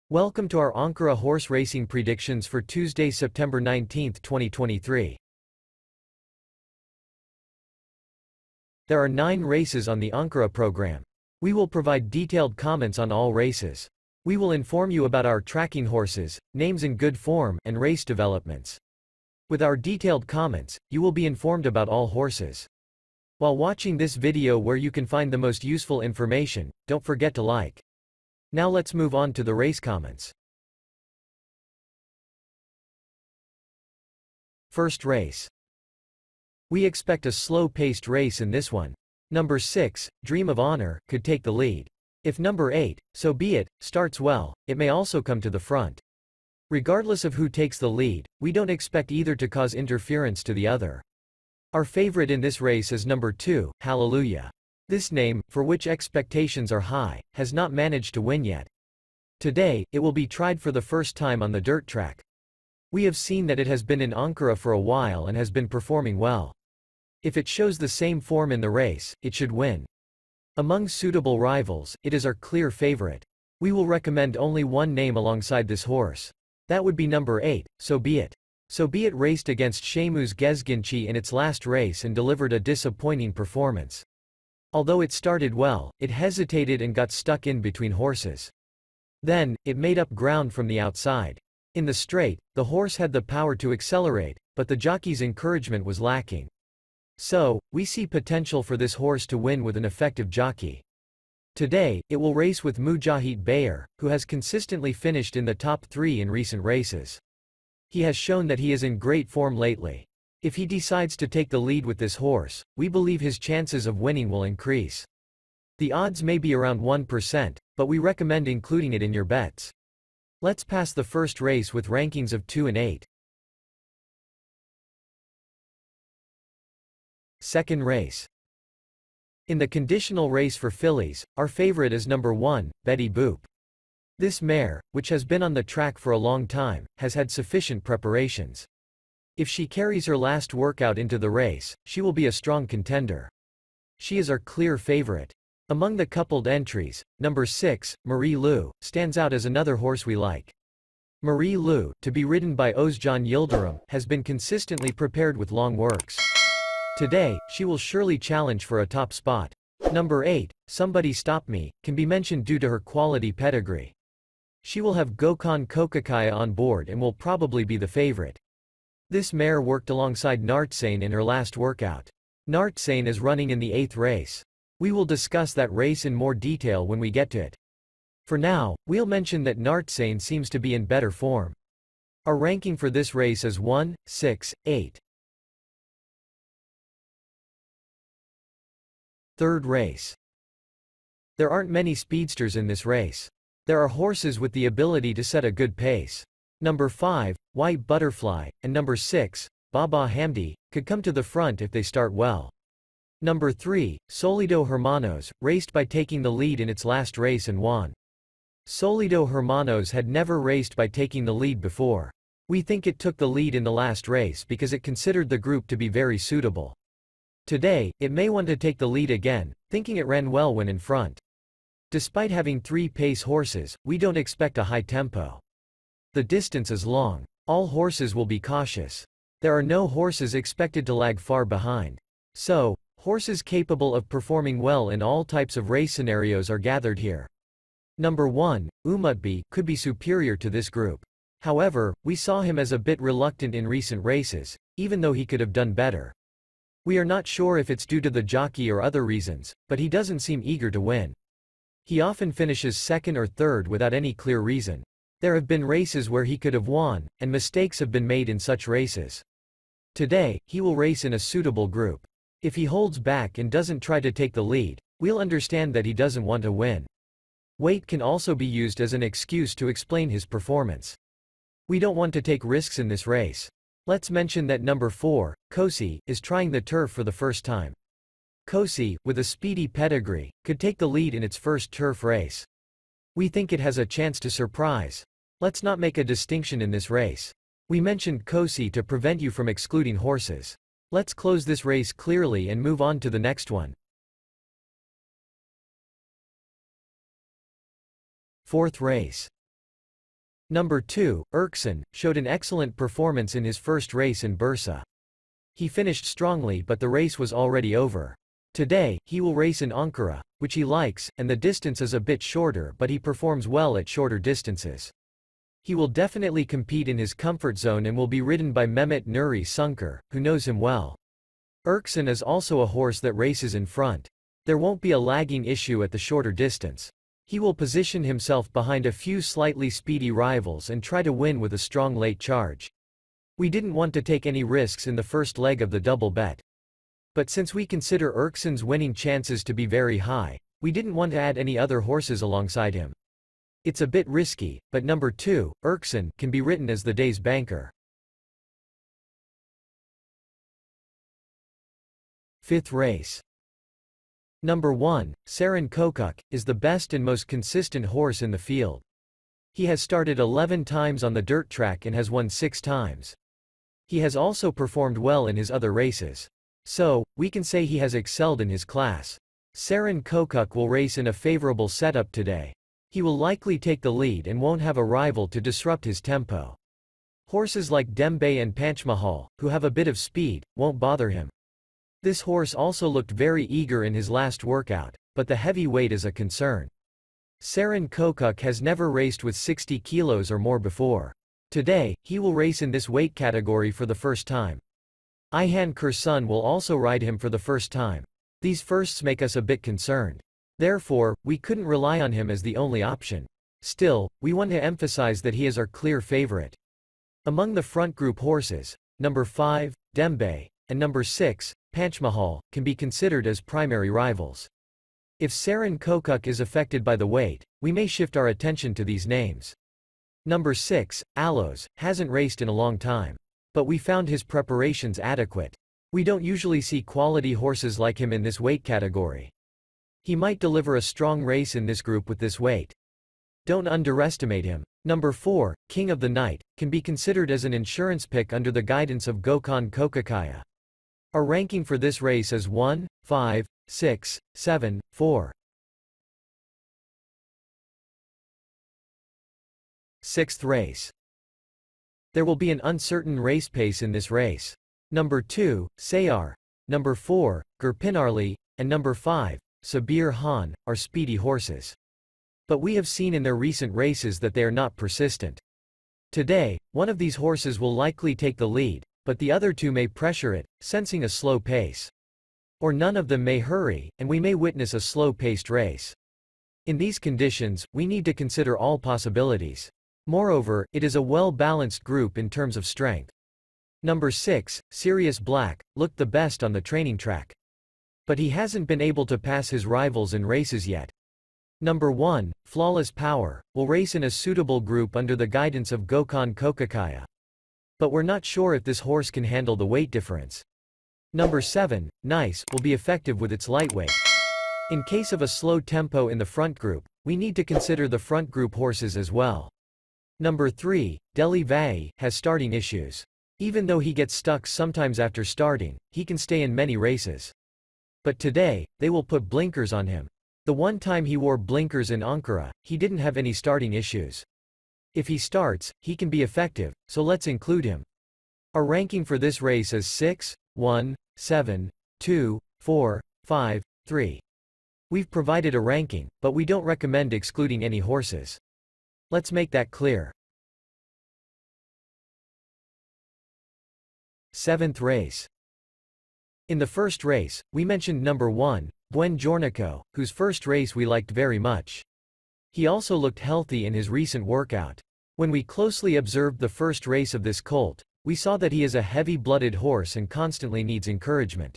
Welcome to our Ankara horse racing predictions for Tuesday, September 19, 2023. There are 9 races on the Ankara program. We will provide detailed comments on all races. We will inform you about our tracking horses, names in good form, and race developments. With our detailed comments, you will be informed about all horses. While watching this video where you can find the most useful information, don't forget to like. Now let's move on to the race comments. First race. We expect a slow-paced race in this one. Number 6, Dream of Honor, could take the lead. If number 8, So Be It, starts well, it may also come to the front. Regardless of who takes the lead, we don't expect either to cause interference to the other. Our favorite in this race is number 2, Hallelujah. This name, for which expectations are high, has not managed to win yet. Today, it will be tried for the first time on the dirt track. We have seen that it has been in Ankara for a while and has been performing well. If it shows the same form in the race, it should win. Among suitable rivals, it is our clear favorite. We will recommend only one name alongside this horse. That would be number 8, So Be It. So Be It raced against Seamus Gezginci in its last race and delivered a disappointing performance. Although it started well, it hesitated and got stuck in between horses. Then, it made up ground from the outside. In the straight, the horse had the power to accelerate, but the jockey's encouragement was lacking. So, we see potential for this horse to win with an effective jockey. Today, it will race with Mujahid Bayer, who has consistently finished in the top 3 in recent races. He has shown that he is in great form lately. If he decides to take the lead with this horse, we believe his chances of winning will increase. The odds may be around 1%, but we recommend including it in your bets. Let's pass the first race with rankings of 2 and 8. Second race. In the conditional race for fillies, our favorite is number 1, Betty Boop. This mare, which has been on the track for a long time, has had sufficient preparations. If she carries her last workout into the race, she will be a strong contender. She is our clear favorite. Among the coupled entries, number 6, Marie Lou, stands out as another horse we like. Marie Lou, to be ridden by Özcan Yildirim, has been consistently prepared with long works. Today, she will surely challenge for a top spot. Number 8, Somebody Stop Me, can be mentioned due to her quality pedigree. She will have Gökhan Kokakaya on board and will probably be the favorite. This mare worked alongside Nartsane in her last workout. Nartsane is running in the 8th race. We will discuss that race in more detail when we get to it. For now, we'll mention that Nartsane seems to be in better form. Our ranking for this race is 1, 6, 8. Third race. There aren't many speedsters in this race. There are horses with the ability to set a good pace. Number 5, White Butterfly, and number 6, Baba Hamdi, could come to the front if they start well. Number 3, Solido Hermanos, raced by taking the lead in its last race and won. Solido Hermanos had never raced by taking the lead before. We think it took the lead in the last race because it considered the group to be very suitable. Today, it may want to take the lead again, thinking it ran well when in front. Despite having 3 pace horses, we don't expect a high tempo. The distance is long. All horses will be cautious. There are no horses expected to lag far behind. So, horses capable of performing well in all types of race scenarios are gathered here. Number 1, Umutbi, could be superior to this group. However, we saw him as a bit reluctant in recent races, even though he could have done better. We are not sure if it's due to the jockey or other reasons, but he doesn't seem eager to win. He often finishes second or third without any clear reason. There have been races where he could have won, and mistakes have been made in such races. Today, he will race in a suitable group. If he holds back and doesn't try to take the lead, we'll understand that he doesn't want to win. Weight can also be used as an excuse to explain his performance. We don't want to take risks in this race. Let's mention that number 4, Kosi, is trying the turf for the first time. Kosi, with a speedy pedigree, could take the lead in its first turf race. We think it has a chance to surprise. Let's not make a distinction in this race. We mentioned Kosi to prevent you from excluding horses. Let's close this race clearly and move on to the next one. Fourth race. Number 2, Erksan, showed an excellent performance in his first race in Bursa. He finished strongly but the race was already over. Today, he will race in Ankara, which he likes, and the distance is a bit shorter but he performs well at shorter distances. He will definitely compete in his comfort zone and will be ridden by Mehmet Nuri Sunker, who knows him well. Erksan is also a horse that races in front. There won't be a lagging issue at the shorter distance. He will position himself behind a few slightly speedy rivals and try to win with a strong late charge. We didn't want to take any risks in the first leg of the double bet. But since we consider Erksan's winning chances to be very high, we didn't want to add any other horses alongside him. It's a bit risky, but number 2, Erksan, can be written as the day's banker. 5th race. Number 1, Saran Kokuk, is the best and most consistent horse in the field. He has started 11 times on the dirt track and has won 6 times. He has also performed well in his other races. So, we can say he has excelled in his class. Saran Kokuk will race in a favorable setup today. He will likely take the lead and won't have a rival to disrupt his tempo. Horses like Dembe and Panchmahal, who have a bit of speed, won't bother him. This horse also looked very eager in his last workout, but the heavy weight is a concern. Saran Kokuk has never raced with 60 kilos or more before. Today, he will race in this weight category for the first time. Ayhan Kursun will also ride him for the first time. These firsts make us a bit concerned. Therefore, we couldn't rely on him as the only option. Still, we want to emphasize that he is our clear favorite. Among the front group horses, number 5, Dembe, and number 6, Panchmahal, can be considered as primary rivals. If Saran Kokuk is affected by the weight, we may shift our attention to these names. Number 6, Alos, hasn't raced in a long time. But we found his preparations adequate. We don't usually see quality horses like him in this weight category. He might deliver a strong race in this group with this weight. Don't underestimate him. Number 4, King of the Night, can be considered as an insurance pick under the guidance of Gökhan Kokakaya. Our ranking for this race is 1, 5, 6, 7, 4. 6th race. There will be an uncertain race pace in this race. Number 2, Sayar, number 4, Gurpinarli, and number 5, Sabir Khan, are speedy horses. But we have seen in their recent races that they are not persistent. Today, one of these horses will likely take the lead, but the other two may pressure it, sensing a slow pace. Or none of them may hurry, and we may witness a slow-paced race. In these conditions, we need to consider all possibilities. Moreover, it is a well-balanced group in terms of strength. Number 6, Sirius Black, looked the best on the training track. But he hasn't been able to pass his rivals in races yet. Number 1, Flawless Power, will race in a suitable group under the guidance of Gökhan Kokakaya. But we're not sure if this horse can handle the weight difference. Number 7, Nice, will be effective with its lightweight. In case of a slow tempo in the front group, we need to consider the front group horses as well. Number 3, Delhi Vai, has starting issues. Even though he gets stuck sometimes after starting, he can stay in many races. But today, they will put blinkers on him. The one time he wore blinkers in Ankara, he didn't have any starting issues. If he starts, he can be effective, so let's include him. Our ranking for this race is 6, 1, 7, 2, 4, 5, 3. We've provided a ranking, but we don't recommend excluding any horses. Let's make that clear. 7th race. In the first race, we mentioned number 1, Buen Jornico, whose first race we liked very much. He also looked healthy in his recent workout. When we closely observed the first race of this colt, we saw that he is a heavy-blooded horse and constantly needs encouragement.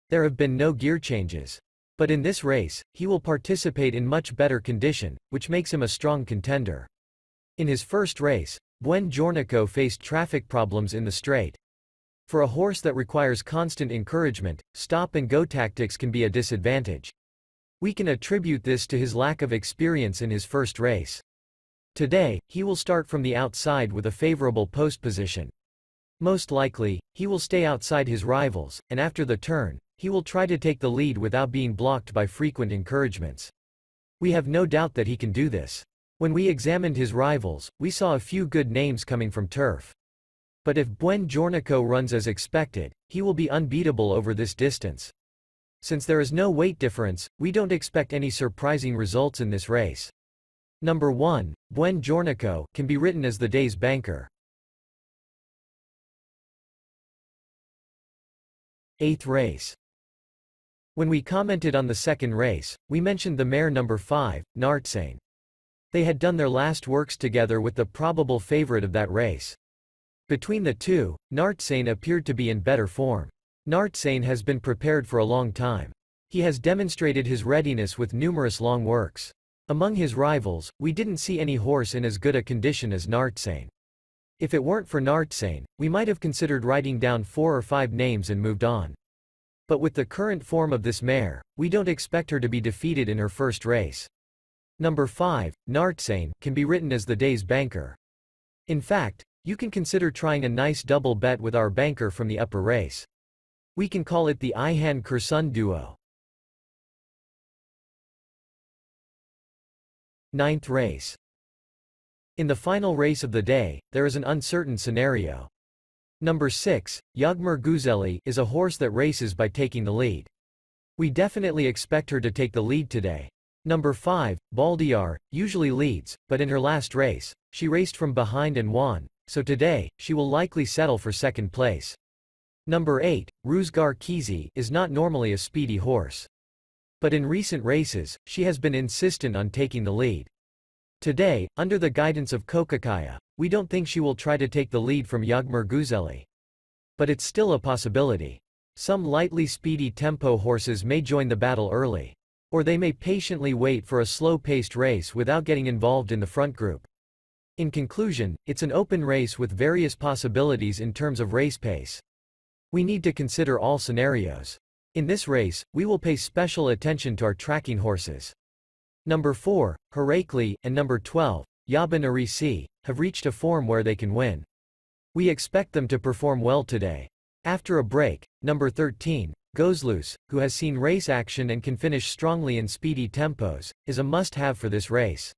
There have been no gear changes. But in this race, he will participate in much better condition, which makes him a strong contender. In his first race, Buen Jornico faced traffic problems in the straight. For a horse that requires constant encouragement, stop-and-go tactics can be a disadvantage. We can attribute this to his lack of experience in his first race. Today, he will start from the outside with a favorable post position. Most likely, he will stay outside his rivals, and after the turn, he will try to take the lead without being blocked by frequent encouragements. We have no doubt that he can do this. When we examined his rivals, we saw a few good names coming from turf. But if Buongiorno runs as expected, he will be unbeatable over this distance. Since there is no weight difference, we don't expect any surprising results in this race. Number 1, Buongiorno, can be written as the day's banker. 8th race. When we commented on the second race, we mentioned the mare number 5, Nartsane. They had done their last works together with the probable favorite of that race. Between the two, Nartsane appeared to be in better form. Nartsane has been prepared for a long time. He has demonstrated his readiness with numerous long works. Among his rivals, we didn't see any horse in as good a condition as Nartsane. If it weren't for Nartsane, we might have considered writing down 4 or 5 names and moved on. But with the current form of this mare, we don't expect her to be defeated in her first race. Number 5, Nartsane, can be written as the day's banker. In fact, you can consider trying a nice double bet with our banker from the upper race. We can call it the Ihan Kursun duo. 9th race. In the final race of the day, there is an uncertain scenario. Number 6, Yagmur Güzeli, is a horse that races by taking the lead. We definitely expect her to take the lead today. Number 5, Baldiar, usually leads, but in her last race, she raced from behind and won, so today, she will likely settle for second place. Number 8, Ruzgar Kizi, is not normally a speedy horse. But in recent races, she has been insistent on taking the lead. Today, under the guidance of Kokakaya, we don't think she will try to take the lead from Yagmur Güzeli. But it's still a possibility. Some lightly speedy tempo horses may join the battle early. Or they may patiently wait for a slow-paced race without getting involved in the front group. In conclusion, it's an open race with various possibilities in terms of race pace. We need to consider all scenarios. In this race, we will pay special attention to our tracking horses. Number 4, Herakli, and number 12, Yaban Arisi, have reached a form where they can win. We expect them to perform well today. After a break, number 13, Gozlus, who has seen race action and can finish strongly in speedy tempos, is a must-have for this race.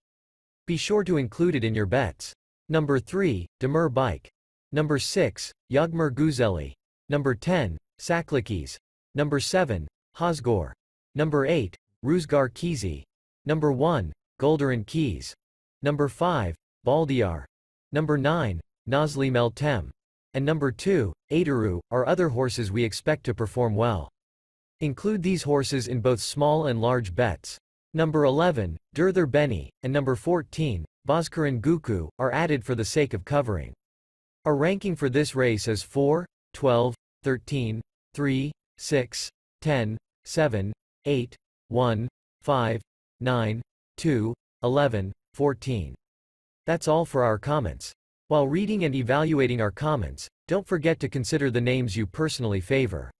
Be sure to include it in your bets. Number 3, Demir Bike. Number 6, Yagmur Güzeli. Number 10, Saklikis. Number 7, Hosgor. Number 8, Ruzgar Kizi. Number 1, Goldaran Keys. Number 5, Baldiar. Number 9, Nazli Meltem. And number 2, Adaru, are other horses we expect to perform well. Include these horses in both small and large bets. Number 11, Durther Beni, and number 14, Bozkaran Guku, are added for the sake of covering. Our ranking for this race is 4, 12, 13, 3, 6, 10, 7, 8, 1, 5, 9, 2, 11, 14. That's all for our comments. While reading and evaluating our comments, don't forget to consider the names you personally favor.